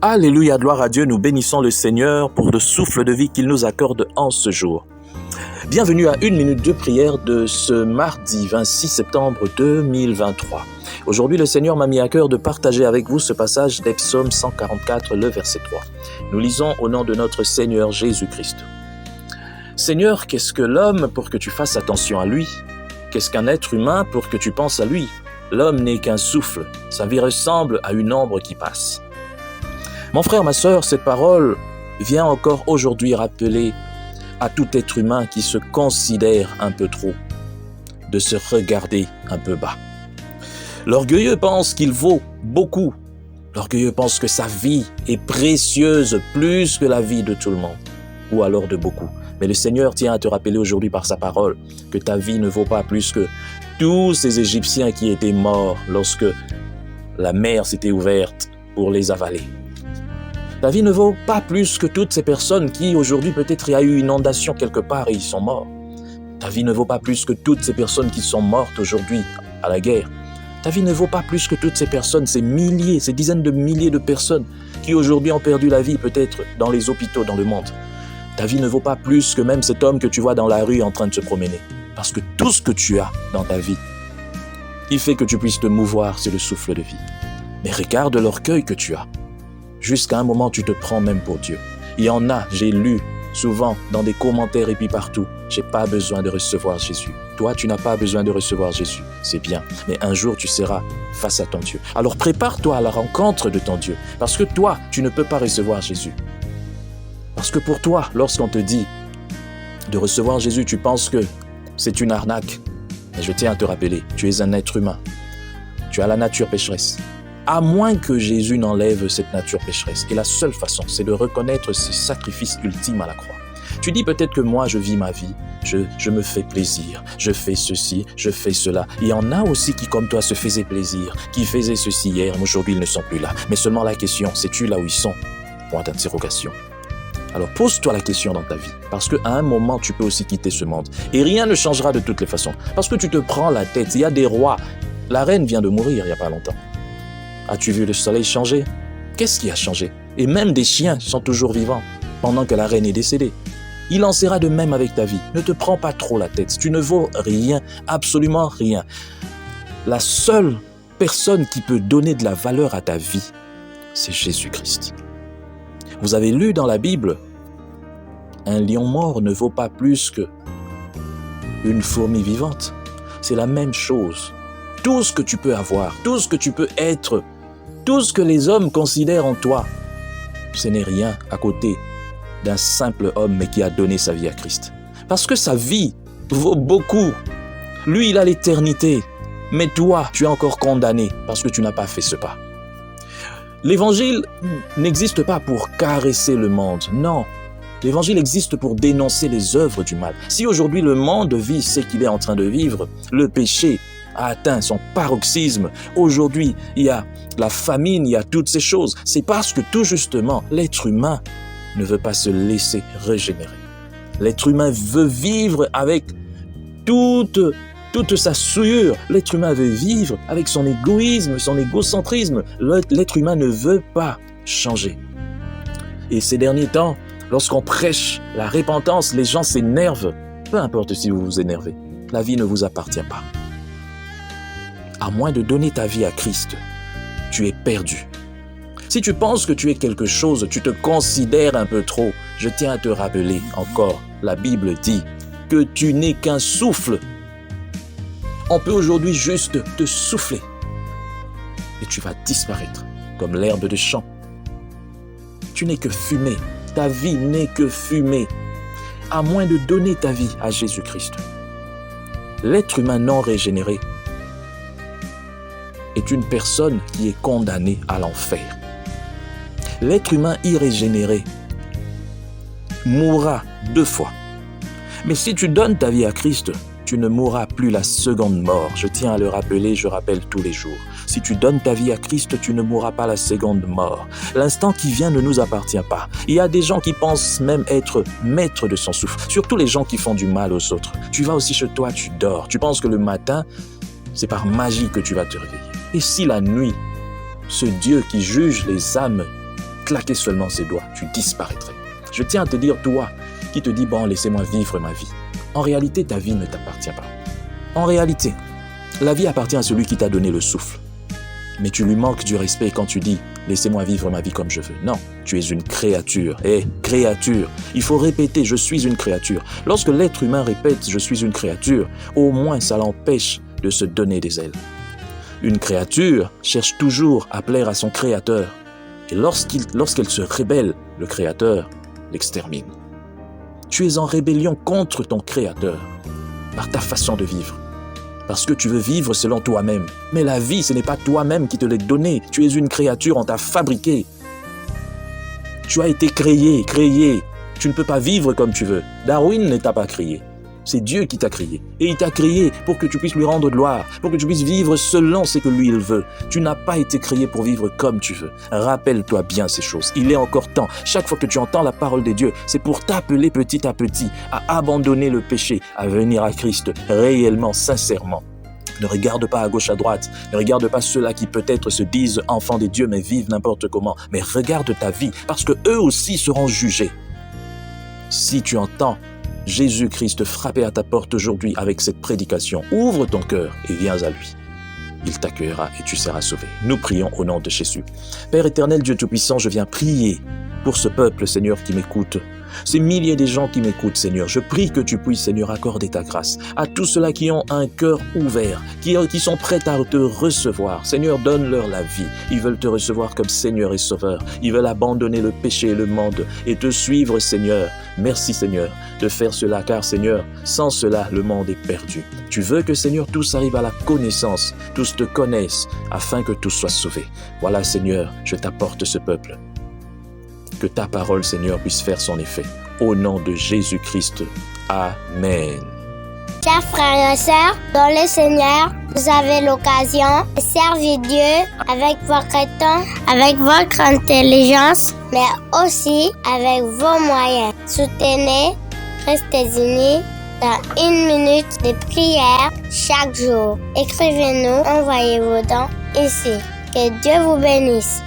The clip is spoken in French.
Alléluia, gloire à Dieu, nous bénissons le Seigneur pour le souffle de vie qu'il nous accorde en ce jour. Bienvenue à 1 minute de prière de ce mardi 26 septembre 2023. Aujourd'hui, le Seigneur m'a mis à cœur de partager avec vous ce passage des Psaume 144, le verset 3. Nous lisons au nom de notre Seigneur Jésus-Christ. Seigneur, qu'est-ce que l'homme pour que tu fasses attention à lui? Qu'est-ce qu'un être humain pour que tu penses à lui? L'homme n'est qu'un souffle, sa vie ressemble à une ombre qui passe. Mon frère, ma sœur, cette parole vient encore aujourd'hui rappeler à tout être humain qui se considère un peu trop, de se regarder un peu bas. L'orgueilleux pense qu'il vaut beaucoup. L'orgueilleux pense que sa vie est précieuse plus que la vie de tout le monde, ou alors de beaucoup. Mais le Seigneur tient à te rappeler aujourd'hui par sa parole que ta vie ne vaut pas plus que tous ces Égyptiens qui étaient morts lorsque la mer s'était ouverte pour les avaler. Ta vie ne vaut pas plus que toutes ces personnes qui, aujourd'hui, peut-être il y a eu une inondation quelque part et ils sont morts. Ta vie ne vaut pas plus que toutes ces personnes qui sont mortes aujourd'hui à la guerre. Ta vie ne vaut pas plus que toutes ces personnes, ces milliers, ces dizaines de milliers de personnes qui aujourd'hui ont perdu la vie peut-être dans les hôpitaux dans le monde. Ta vie ne vaut pas plus que même cet homme que tu vois dans la rue en train de se promener. Parce que tout ce que tu as dans ta vie, il fait que tu puisses te mouvoir, c'est le souffle de vie. Mais regarde l'orgueil que tu as. Jusqu'à un moment, tu te prends même pour Dieu. Il y en a, j'ai lu souvent dans des commentaires et puis partout, j'ai pas besoin de recevoir Jésus. Toi, tu n'as pas besoin de recevoir Jésus. C'est bien. Mais un jour, tu seras face à ton Dieu. Alors prépare-toi à la rencontre de ton Dieu. Parce que toi, tu ne peux pas recevoir Jésus. Parce que pour toi, lorsqu'on te dit de recevoir Jésus, tu penses que c'est une arnaque. Mais je tiens à te rappeler, tu es un être humain. Tu as la nature pécheresse. À moins que Jésus n'enlève cette nature pécheresse. Et la seule façon, c'est de reconnaître ce sacrifice ultime à la croix. Tu dis peut-être que moi, je vis ma vie, je me fais plaisir, je fais ceci, je fais cela. Il y en a aussi qui, comme toi, se faisaient plaisir, qui faisaient ceci hier, mais aujourd'hui, ils ne sont plus là. Mais seulement la question, sais-tu là où ils sont? Point d'interrogation. Alors pose-toi la question dans ta vie, parce qu'à un moment, tu peux aussi quitter ce monde. Et rien ne changera de toutes les façons, parce que tu te prends la tête. Il y a des rois. La reine vient de mourir il n'y a pas longtemps. As-tu vu le soleil changer? Qu'est-ce qui a changé? Et même des chiens sont toujours vivants pendant que la reine est décédée. Il en sera de même avec ta vie. Ne te prends pas trop la tête. Tu ne vaux rien, absolument rien. La seule personne qui peut donner de la valeur à ta vie, c'est Jésus-Christ. Vous avez lu dans la Bible, un lion mort ne vaut pas plus qu'une fourmi vivante. C'est la même chose. Tout ce que tu peux avoir, tout ce que tu peux être, tout ce que les hommes considèrent en toi, ce n'est rien à côté d'un simple homme mais qui a donné sa vie à Christ. Parce que sa vie vaut beaucoup. Lui, il a l'éternité. Mais toi, tu es encore condamné parce que tu n'as pas fait ce pas. L'évangile n'existe pas pour caresser le monde, non. L'évangile existe pour dénoncer les œuvres du mal. Si aujourd'hui le monde vit ce qu'il est en train de vivre, le péché a atteint son paroxysme. Aujourd'hui, il y a la famine, il y a toutes ces choses. C'est parce que tout justement, l'être humain ne veut pas se laisser régénérer. L'être humain veut vivre avec toute sa souillure. L'être humain veut vivre avec son égoïsme, son égocentrisme. L'être humain ne veut pas changer. Et ces derniers temps, lorsqu'on prêche la repentance, les gens s'énervent. Peu importe si vous vous énervez, la vie ne vous appartient pas. À moins de donner ta vie à Christ, tu es perdu. Si tu penses que tu es quelque chose, tu te considères un peu trop, je tiens à te rappeler encore, la Bible dit que tu n'es qu'un souffle. On peut aujourd'hui juste te souffler et tu vas disparaître comme l'herbe de champ. Tu n'es que fumée, ta vie n'est que fumée, à moins de donner ta vie à Jésus-Christ. L'être humain non régénéré est une personne qui est condamnée à l'enfer. L'être humain irrégénéré mourra 2 fois. Mais si tu donnes ta vie à Christ, tu ne mourras plus la seconde mort. Je tiens à le rappeler, je rappelle tous les jours. Si tu donnes ta vie à Christ, tu ne mourras pas la seconde mort. L'instant qui vient ne nous appartient pas. Il y a des gens qui pensent même être maîtres de son souffle, surtout les gens qui font du mal aux autres. Tu vas aussi chez toi, tu dors. Tu penses que le matin, c'est par magie que tu vas te réveiller. Et si la nuit, ce Dieu qui juge les âmes claquer seulement ses doigts, tu disparaîtrais. Je tiens à te dire, toi, qui te dis, bon, laissez-moi vivre ma vie. En réalité, ta vie ne t'appartient pas. En réalité, la vie appartient à celui qui t'a donné le souffle. Mais tu lui manques du respect quand tu dis « Laissez-moi vivre ma vie comme je veux ». Non, tu es une créature. Créature. Il faut répéter « Je suis une créature ». Lorsque l'être humain répète « Je suis une créature », au moins ça l'empêche de se donner des ailes. Une créature cherche toujours à plaire à son créateur. Et lorsqu'elle se rébelle, le créateur l'extermine. Tu es en rébellion contre ton créateur par ta façon de vivre. Parce que tu veux vivre selon toi-même. Mais la vie, ce n'est pas toi-même qui te l'est donnée. Tu es une créature, on t'a fabriqué. Tu as été créé. Tu ne peux pas vivre comme tu veux. Darwin ne t'a pas créé. C'est Dieu qui t'a créé. Et il t'a créé pour que tu puisses lui rendre gloire, pour que tu puisses vivre selon ce que lui il veut. Tu n'as pas été créé pour vivre comme tu veux. Rappelle-toi bien ces choses. Il est encore temps. Chaque fois que tu entends la parole de Dieu, c'est pour t'appeler petit à petit à abandonner le péché, à venir à Christ réellement, sincèrement. Ne regarde pas à gauche, à droite. Ne regarde pas ceux-là qui peut-être se disent enfants de Dieu mais vivent n'importe comment. Mais regarde ta vie parce que eux aussi seront jugés. Si tu entends Jésus-Christ frapper à ta porte aujourd'hui avec cette prédication, ouvre ton cœur et viens à lui. Il t'accueillera et tu seras sauvé. Nous prions au nom de Jésus. Père éternel, Dieu Tout-Puissant, je viens prier pour ce peuple, Seigneur, qui m'écoute. Ces milliers de gens qui m'écoutent, Seigneur, je prie que tu puisses, Seigneur, accorder ta grâce à tous ceux-là qui ont un cœur ouvert, qui sont prêts à te recevoir. Seigneur, donne-leur la vie. Ils veulent te recevoir comme Seigneur et Sauveur. Ils veulent abandonner le péché et le monde et te suivre, Seigneur. Merci, Seigneur, de faire cela, car, Seigneur, sans cela, le monde est perdu. Tu veux que, Seigneur, tous arrivent à la connaissance, tous te connaissent, afin que tous soient sauvés. Voilà, Seigneur, je t'apporte ce peuple. Que ta parole, Seigneur, puisse faire son effet. Au nom de Jésus-Christ. Amen. Chers frères et sœurs, dans le Seigneur, vous avez l'occasion de servir Dieu avec votre temps, avec votre intelligence, mais aussi avec vos moyens. Soutenez, restez unis dans 1 minute de prière chaque jour. Écrivez-nous, envoyez vos dons ici. Que Dieu vous bénisse.